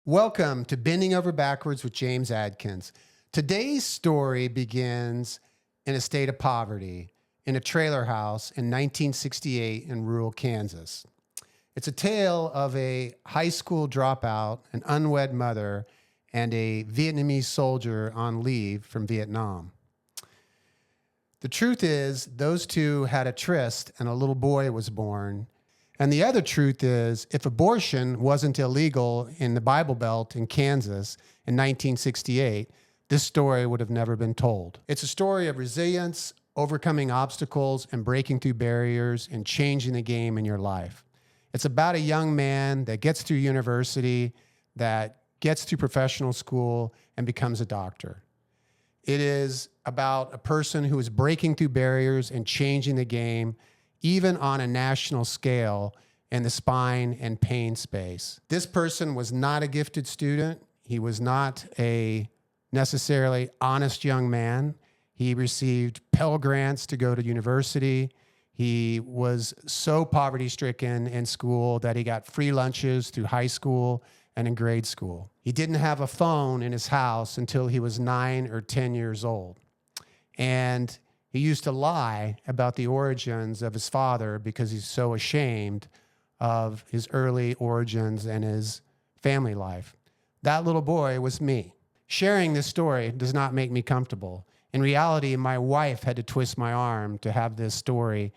Welcome to Bending Over Backwards with James Adkins. Today's story begins in a state of poverty in a trailer house in 1968 in rural Kansas. It's a tale of a high school dropout, an unwed mother, and a Vietnamese soldier on leave from Vietnam. The truth is, those two had a tryst and a little boy was born. And the other truth is, if abortion wasn't illegal in the Bible Belt in Kansas in 1968, this story would have never been told. It's a story of resilience, overcoming obstacles, and breaking through barriers and changing the game in your life. It's about a young man that gets through university, that gets through professional school, and becomes a doctor. It is about a person who is breaking through barriers and changing the game, even on a national scale in the spine and pain space. This person was not a gifted student. He was not a necessarily honest young man. He received Pell Grants to go to university. He was so poverty-stricken in school that he got free lunches through high school and in grade school. He didn't have a phone in his house until he was 9 or 10 years old. And he used to lie about the origins of his father because he's so ashamed of his early origins and his family life. That little boy was me. Sharing this story does not make me comfortable. In reality, my wife had to twist my arm to have this story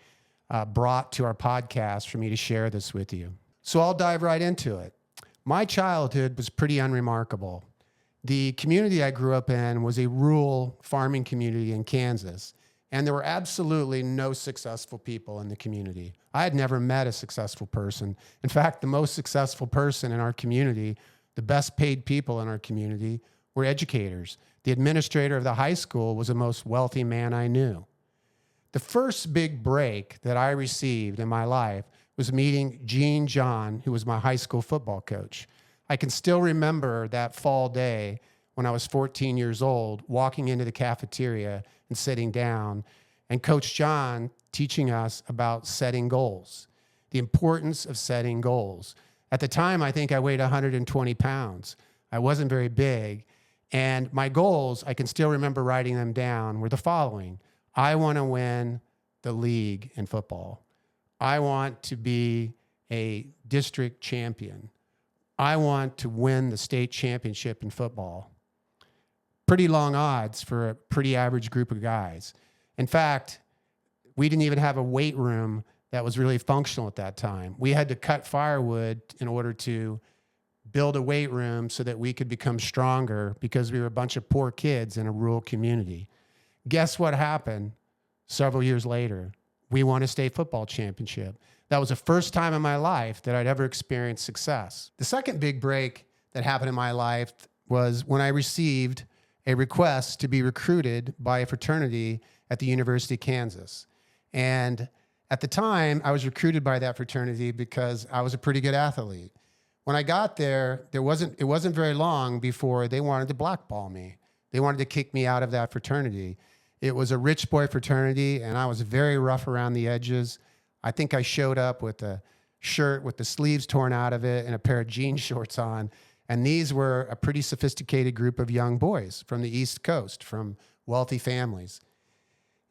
brought to our podcast for me to share this with you. So I'll dive right into it. My childhood was pretty unremarkable. The community I grew up in was a rural farming community in Kansas. And there were absolutely no successful people in the community. I had never met a successful person. In fact, the most successful person in our community, the best paid people in our community, were educators. The administrator of the high school was the most wealthy man I knew. The first big break that I received in my life was meeting Gene John, who was my high school football coach. I can still remember that fall day when I was 14 years old, walking into the cafeteria and sitting down, and Coach John teaching us about setting goals, the importance of setting goals. At the time, I think I weighed 120 pounds. I wasn't very big. And my goals, I can still remember writing them down, were the following. I want to win the league in football. I want to be a district champion. I want to win the state championship in football. Pretty long odds for a pretty average group of guys. In fact, we didn't even have a weight room that was really functional at that time. We had to cut firewood in order to build a weight room so that we could become stronger because we were a bunch of poor kids in a rural community. Guess what happened several years later? We won a state football championship. That was the first time in my life that I'd ever experienced success. The second big break that happened in my life was when I received a request to be recruited by a fraternity at the University of Kansas. And at the time, I was recruited by that fraternity because I was a pretty good athlete. When I got there, it wasn't very long before they wanted to blackball me. They wanted to kick me out of that fraternity. It was a rich boy fraternity, and I was very rough around the edges. I think I showed up with a shirt with the sleeves torn out of it and a pair of jean shorts on. And these were a pretty sophisticated group of young boys from the East Coast, from wealthy families.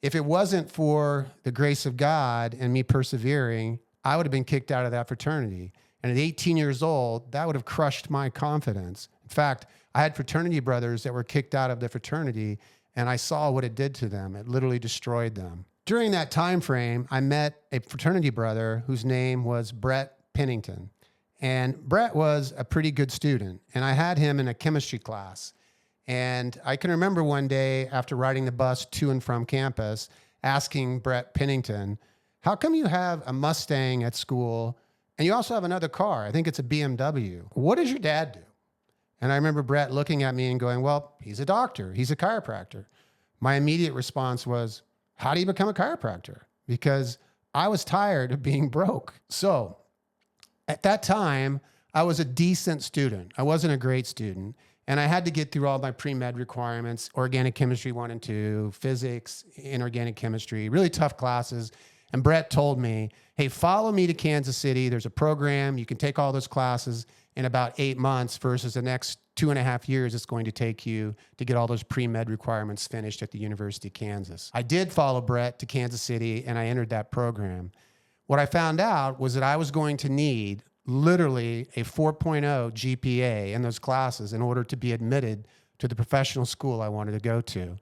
If it wasn't for the grace of God and me persevering, I would have been kicked out of that fraternity. And at 18 years old, that would have crushed my confidence. In fact, I had fraternity brothers that were kicked out of the fraternity, and I saw what it did to them. It literally destroyed them. During that time frame, I met a fraternity brother whose name was Brett Pennington. And Brett was a pretty good student, and I had him in a chemistry class. And I can remember one day after riding the bus to and from campus, asking Brett Pennington, how come you have a Mustang at school and you also have another car? I think it's a BMW. What does your dad do? And I remember Brett looking at me and going, well, he's a doctor. He's a chiropractor. My immediate response was, how do you become a chiropractor? Because I was tired of being broke. So at that time, I was a decent student. I wasn't a great student. And I had to get through all my pre-med requirements, organic chemistry 1 and 2, physics, inorganic chemistry, really tough classes. And Brett told me, hey, follow me to Kansas City. There's a program. You can take all those classes in about 8 months versus the next 2.5 years it's going to take you to get all those pre-med requirements finished at the University of Kansas. I did follow Brett to Kansas City and I entered that program. What I found out was that I was going to need literally a 4.0 GPA in those classes in order to be admitted to the professional school I wanted to go to.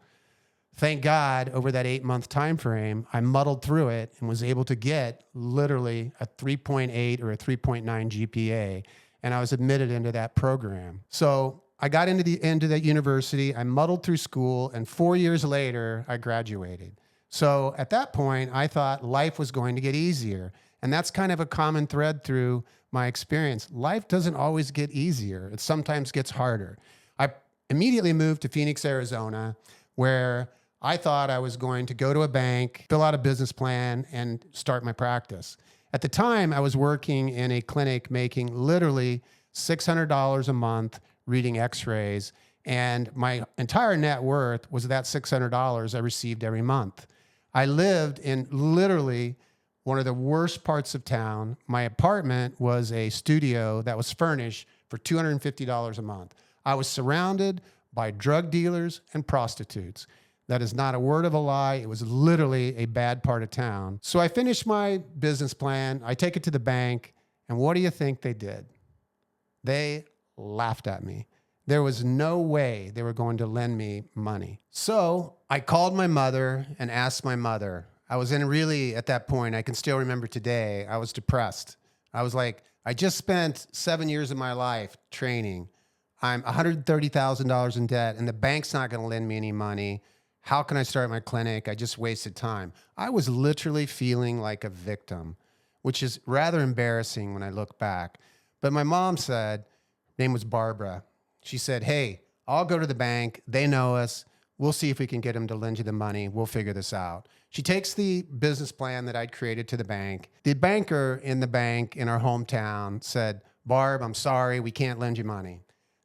Thank God, over that 8-month time frame, I muddled through it and was able to get literally a 3.8 or a 3.9 GPA, and I was admitted into that program. So I got into that university, I muddled through school, and 4 years later, I graduated. So at that point, I thought life was going to get easier, and that's kind of a common thread through my experience. Life doesn't always get easier. It sometimes gets harder. I immediately moved to Phoenix, Arizona, where I thought I was going to go to a bank, fill out a business plan, and start my practice. At the time, I was working in a clinic making literally $600 a month reading x-rays, and my entire net worth was that $600 I received every month. I lived in literally one of the worst parts of town. My apartment was a studio that was furnished for $250 a month. I was surrounded by drug dealers and prostitutes. That is not a word of a lie. It was literally a bad part of town. So I finished my business plan. I take it to the bank. And what do you think they did? They laughed at me. There was no way they were going to lend me money. So I called my mother and asked my mother. I was in really, at that point, I can still remember today, I was depressed. I was like, I just spent 7 years of my life training. I'm $130,000 in debt, and the bank's not going to lend me any money. How can I start my clinic? I just wasted time. I was literally feeling like a victim, which is rather embarrassing when I look back. But my mom said, her name was Barbara. She said, hey, I'll go to the bank. They know us. We'll see if we can get them to lend you the money. We'll figure this out. She takes the business plan that I'd created to the bank. The banker in the bank in our hometown said, Barb, I'm sorry, we can't lend you money.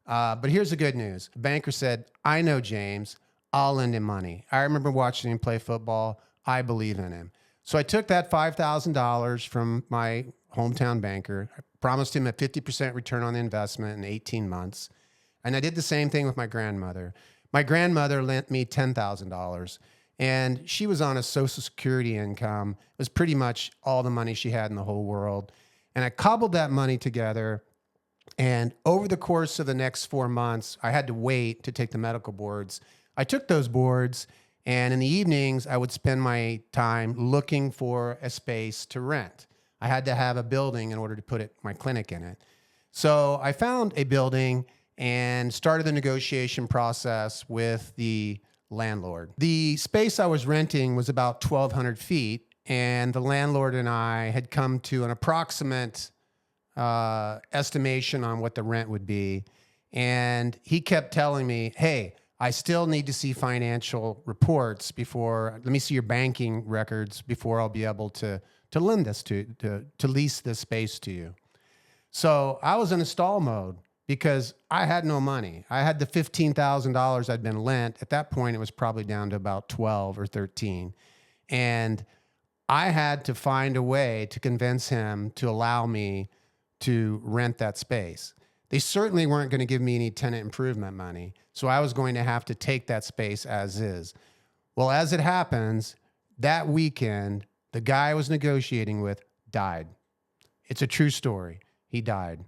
But here's the good news. The banker said, I know James. I'll lend him money. I remember watching him play football. I believe in him. So I took that $5,000 from my hometown banker. I promised him a 50% return on the investment in 18 months. And I did the same thing with my grandmother. My grandmother lent me $10,000, and she was on a Social Security income. It was pretty much all the money she had in the whole world. And I cobbled that money together. And over the course of the next 4 months, I had to wait to take the medical boards. I took those boards, and in the evenings, I would spend my time looking for a space to rent. I had to have a building in order to put my clinic in it. So I found a building and started the negotiation process with the landlord. The space I was renting was about 1,200 feet, and the landlord and I had come to an approximate estimation on what the rent would be. And he kept telling me, hey, I still need to see financial reports let me see your banking records before I'll be able to lend this to lease this space to you. So I was in a stall mode because I had no money. I had the $15,000 I'd been lent. At that point, it was probably down to about 12 or 13. And I had to find a way to convince him to allow me to rent that space. They certainly weren't going to give me any tenant improvement money. So I was going to have to take that space as is. Well, as it happens, that weekend, the guy I was negotiating with died. It's a true story. He died.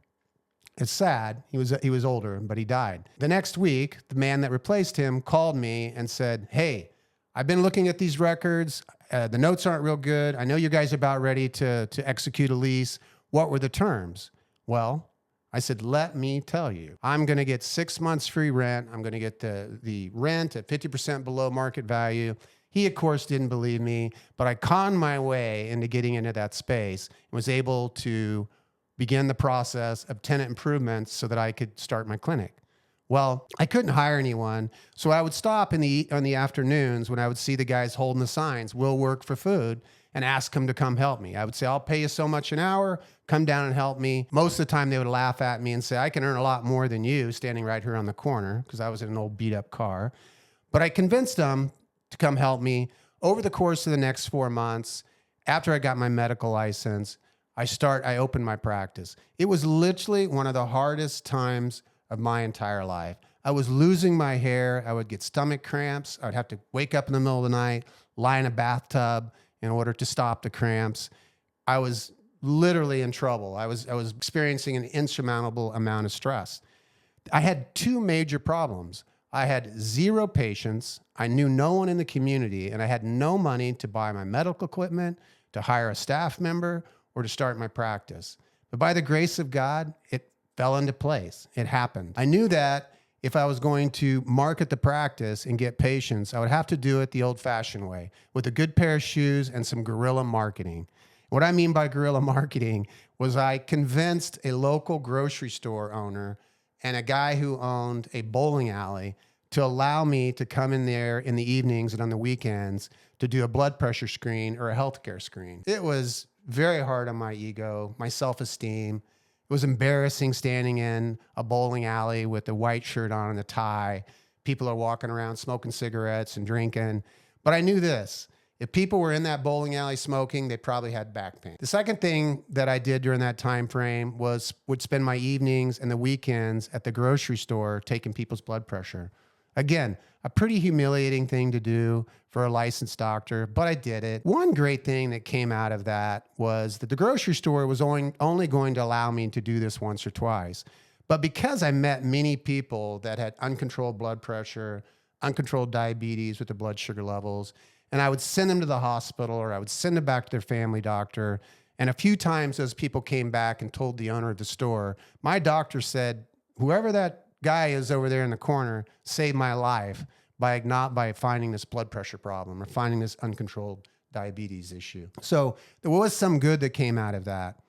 It's sad. He was older, but he died. The next week, the man that replaced him called me and said, hey, I've been looking at these records. The notes aren't real good. I know you guys are about ready to execute a lease. What were the terms? Well, I said, let me tell you, I'm going to get 6 months free rent. I'm going to get the rent at 50% below market value. He, of course, didn't believe me, but I conned my way into getting into that space and was able to begin the process of tenant improvements so that I could start my clinic. Well, I couldn't hire anyone, so I would stop on the afternoons when I would see the guys holding the signs, "We'll work for food," and ask them to come help me. I would say, I'll pay you so much an hour, come down and help me. Most of the time they would laugh at me and say, I can earn a lot more than you standing right here on the corner, because I was in an old beat up car. But I convinced them to come help me. Over the course of the next 4 months, after I got my medical license, I opened my practice. It was literally one of the hardest times of my entire life. I was losing my hair. I would get stomach cramps. I would have to wake up in the middle of the night, lie in a bathtub in order to stop the cramps. I was literally in trouble. I was experiencing an insurmountable amount of stress. I had two major problems. I had zero patients. I knew no one in the community, and I had no money to buy my medical equipment, to hire a staff member, or to start my practice. But by the grace of God, it fell into place. It happened. I knew that if I was going to market the practice and get patients, I would have to do it the old-fashioned way, with a good pair of shoes and some guerrilla marketing. What I mean by guerrilla marketing was I convinced a local grocery store owner and a guy who owned a bowling alley to allow me to come in there in the evenings and on the weekends to do a blood pressure screen or a healthcare screen. It was very hard on my ego, my self-esteem. It was embarrassing standing in a bowling alley with a white shirt on and a tie. People are walking around smoking cigarettes and drinking. But I knew this. If people were in that bowling alley smoking, they probably had back pain. The second thing that I did during that time frame would spend my evenings and the weekends at the grocery store taking people's blood pressure. Again, a pretty humiliating thing to do for a licensed doctor, but I did it. One great thing that came out of that was that the grocery store was only going to allow me to do this once or twice. But because I met many people that had uncontrolled blood pressure, uncontrolled diabetes with their blood sugar levels, and I would send them to the hospital or I would send them back to their family doctor. And a few times those people came back and told the owner of the store, my doctor said, whoever that guy is over there in the corner saved my life by finding this blood pressure problem or finding this uncontrolled diabetes issue. So there was some good that came out of that.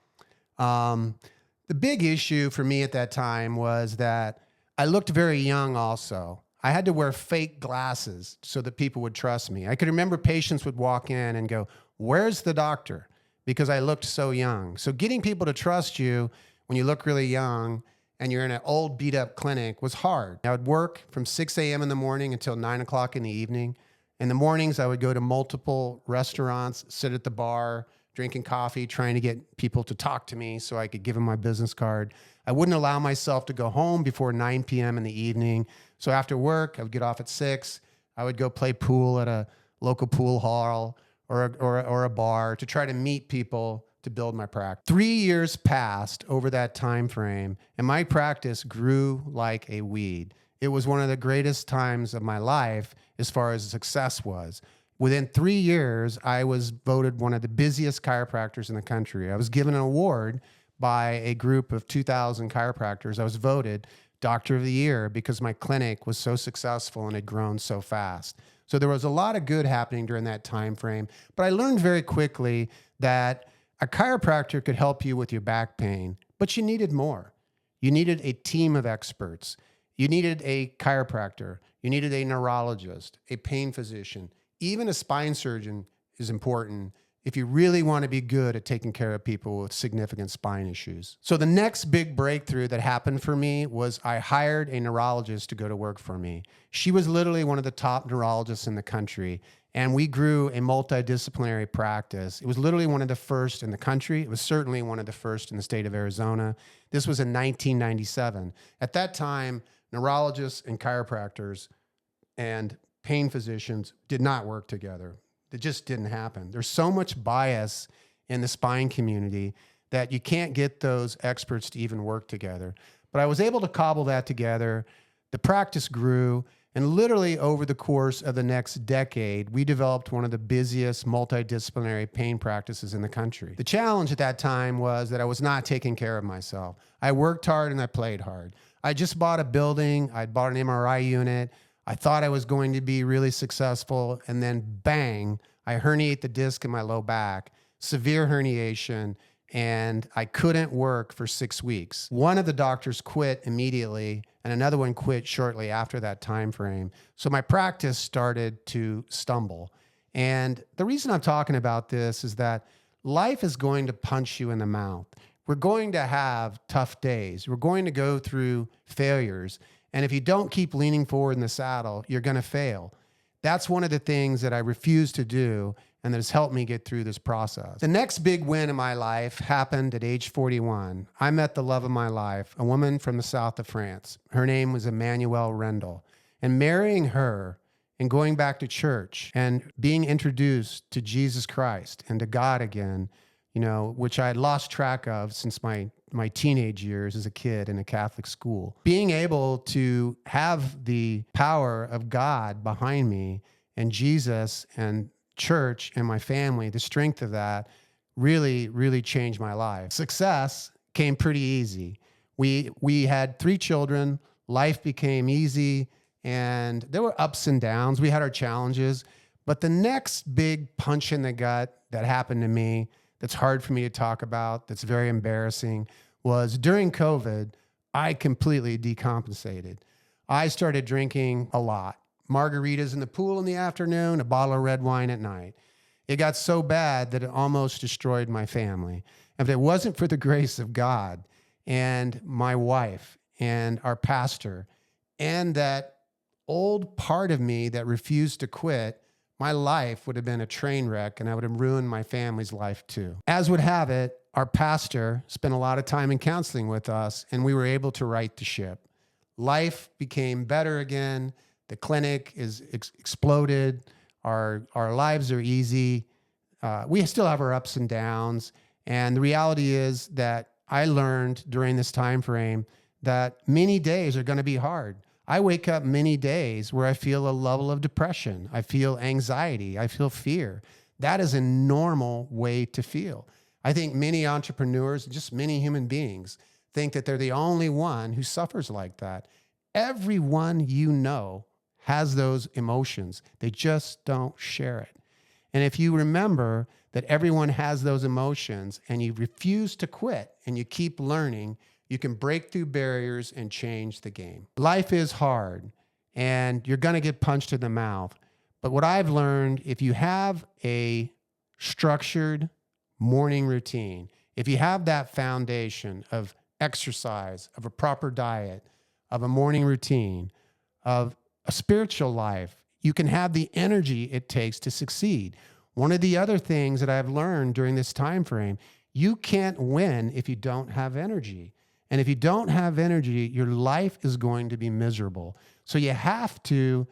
The big issue for me at that time was that I looked very young also. I had to wear fake glasses so that people would trust me. I could remember patients would walk in and go, "Where's the doctor?" Because I looked so young. So getting people to trust you when you look really young and you're in an old beat up clinic was hard. I would work from 6 a.m. in the morning until 9 o'clock in the evening. In the mornings, I would go to multiple restaurants, sit at the bar, drinking coffee, trying to get people to talk to me so I could give them my business card. I wouldn't allow myself to go home before 9 p.m. in the evening. So after work, I would get off at 6. I would go play pool at a local pool hall or a bar to try to meet people to build my practice. 3 years passed over that time frame, and my practice grew like a weed. It was one of the greatest times of my life as far as success was. Within 3 years, I was voted one of the busiest chiropractors in the country. I was given an award by a group of 2,000 chiropractors. I was voted Doctor of the Year because my clinic was so successful and had grown so fast. So there was a lot of good happening during that time frame. But I learned very quickly that a chiropractor could help you with your back pain, but you needed more. You needed a team of experts. You needed a chiropractor. You needed a neurologist, a pain physician. Even a spine surgeon is important if you really want to be good at taking care of people with significant spine issues. So the next big breakthrough that happened for me was I hired a neurologist to go to work for me. She was literally one of the top neurologists in the country, and we grew a multidisciplinary practice. It was literally one of the first in the country. It was certainly one of the first in the state of Arizona. This was in 1997. At that time, neurologists and chiropractors and pain physicians did not work together. It just didn't happen. There's so much bias in the spine community that you can't get those experts to even work together. But I was able to cobble that together. The practice grew, and literally over the course of the next decade, we developed one of the busiest multidisciplinary pain practices in the country. The challenge at that time was that I was not taking care of myself. I worked hard and I played hard. I just bought a building. I'd bought an MRI unit. I thought I was going to be really successful, and then bang, I herniate the disc in my low back, severe herniation, and I couldn't work for 6 weeks. One of the doctors quit immediately, and another one quit shortly after that time frame. So my practice started to stumble. And the reason I'm talking about this is that life is going to punch you in the mouth. We're going to have tough days. We're going to go through failures. And if you don't keep leaning forward in the saddle, you're going to fail. That's one of the things that I refused to do. and that has helped me get through this process. The next big win in my life happened at age 41. I met the love of my life, a woman from the south of France. Her name was Emmanuelle Rendell. And marrying her and going back to church and being introduced to Jesus Christ and to God again, which I had lost track of since my teenage years as a kid in a Catholic school. Being able to have the power of God behind me and Jesus and church and my family, the strength of that really, really changed my life. Success came pretty easy. We had 3 children. Life became easy, and there were ups and downs. We had our challenges, but the next big punch in the gut that happened to me that's hard for me to talk about, that's very embarrassing, was during COVID, I completely decompensated. I started drinking a lot. Margaritas in the pool in the afternoon, a bottle of red wine at night. It got so bad that it almost destroyed my family. If it wasn't for the grace of God and my wife and our pastor and that old part of me that refused to quit, my life would have been a train wreck, and I would have ruined my family's life too. As would have it, our pastor spent a lot of time in counseling with us, and we were able to right the ship. Life became better again. The clinic is exploded. Our lives are easy. We still have our ups and downs. And the reality is that I learned during this time frame that many days are going to be hard. I wake up many days where I feel a level of depression. I feel anxiety. I feel fear. That is a normal way to feel. I think many entrepreneurs, just many human beings, think that they're the only one who suffers like that. Everyone has those emotions. They just don't share it. And if you remember that everyone has those emotions and you refuse to quit and you keep learning, you can break through barriers and change the game. Life is hard and you're going to get punched in the mouth. But what I've learned, if you have a structured morning routine, if you have that foundation of exercise, of a proper diet, of a morning routine, of a spiritual life, you can have the energy it takes to succeed. One of the other things that I've learned during this time frame, you can't win if you don't have energy. And if you don't have energy, your life is going to be miserable. So you have to,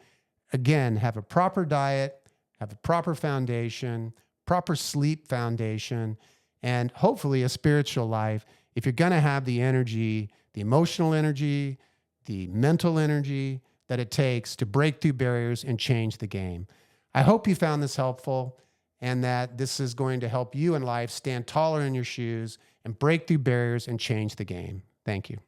again, have a proper diet, have a proper foundation, proper sleep foundation, and hopefully a spiritual life. If you're going to have the energy, the emotional energy, the mental energy that it takes to break through barriers and change the game. I hope you found this helpful and that this is going to help you in life stand taller in your shoes and break through barriers and change the game. Thank you.